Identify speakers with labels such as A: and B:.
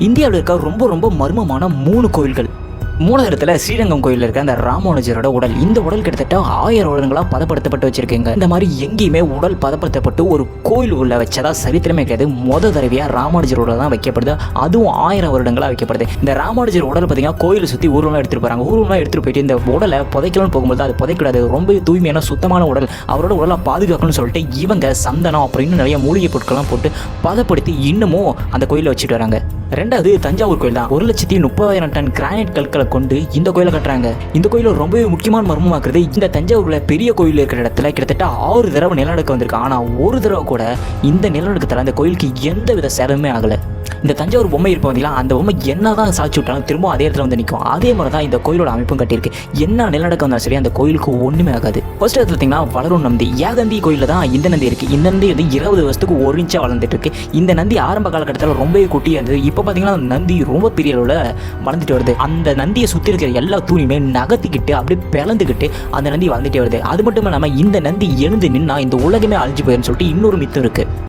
A: இந்தியாவில் இருக்க ரொம்ப ரொம்ப மர்மமான 3 கோயில்கள். மூணாவது இடத்துல ஸ்ரீரங்கம் கோயிலில் இருக்க அந்த ராமானுஜரோட உடல். இந்த உடல் கிட்டத்தட்ட 1000 வருடங்களாக பதப்படுத்தப்பட்டு வச்சிருக்கீங்க. இந்த மாதிரி எங்கேயுமே உடல் பதப்படுத்தப்பட்டு ஒரு கோயில் உள்ள வச்சதா சரித்திரமே கிடையாது. தடவையாக ராமானுஜரோட தான் வைக்கப்படுது, அதுவும் 1000 வருடங்களாக வைக்கப்படுது. இந்த ராமானுஜர் உடல் பார்த்தீங்கன்னா கோயிலை சுற்றி ஊர்வலம் எடுத்துகிட்டு போகிறாங்க. ஊர்வலம் எடுத்துகிட்டு போயிட்டு இந்த உடலை புதைக்கலாம்னு போகும்போது அது புதைக்கூடாது, ரொம்ப தூய்மையான சுத்தமான உடல், அவரோட உடலை பாதுகாக்கணும்னு சொல்லிட்டு இவங்க சந்தனம் அப்படின்னு நிறைய மூலிகை பொருட்கள்லாம் போட்டு பதப்படுத்தி இன்னமும் அந்த கோயிலை வச்சுட்டு வராங்க. ரெண்டாவது தஞ்சாவூர் கோயில் தான். 1,30,000 டன் கிரானைட் கற்களை கொண்டு இந்த கோயிலை கட்டுறாங்க. இந்த கோயில ரொம்பவே முக்கியமான மர்மமாக்குறது, இந்த தஞ்சாவூர்ல பெரிய கோயில் இருக்கிற இடத்துல கிட்டத்தட்ட 6 தடவை நிலநடுக்கம் வந்திருக்கு. ஆனா ஒரு தடவை கூட இந்த நிலநடுக்கத்தில் அந்த கோயிலுக்கு எந்த வித சேதமே ஆகலை. இந்த தஞ்சாவூர் பொம்மை இருப்போம் பார்த்தீங்களா, அந்த பொம்மை என்னதான் சாட்சி விட்டாலும் திரும்ப அதே இடத்துல வந்து நிற்கும். அதே மாதிரி தான் இந்த கோயிலோட அமைப்பும் கட்டியிருக்கு. என்ன நிலநடுக்கம் வந்தாலும் சரி அந்த கோயிலுக்கு ஒன்றுமே ஆகாது. ஃபர்ஸ்ட் இடத்துல பார்த்தீங்கன்னா வளரும் நந்தி. ஏகந்தி கோயிலில் தான் இந்த நந்தி இருக்குது. இந்த நந்தி வந்து 20 வருஷத்துக்கு 1 இன்ச்சாக வளர்ந்துட்டு இருக்கு. இந்த நந்தி ஆரம்ப காலகட்டத்தில் ரொம்பவே குட்டியாக இருந்தது. இப்போ பார்த்தீங்கன்னா நந்தி ரொம்ப பெரிய அளவில் வளர்ந்துட்டு வருது. அந்த நந்தியை சுற்றி இருக்கிற எல்லா தூணியுமே நகர்த்திக்கிட்டு அப்படியே பிளந்துக்கிட்டு அந்த நந்தி வளர்ந்துட்டே வருது. அது மட்டும் இல்லாமல் இந்த நந்தி எழுந்து நின்னா இந்த உலகமே அழிஞ்சு போயிருன்னு சொல்லிட்டு இன்னொரு மித்தம் இருக்குது.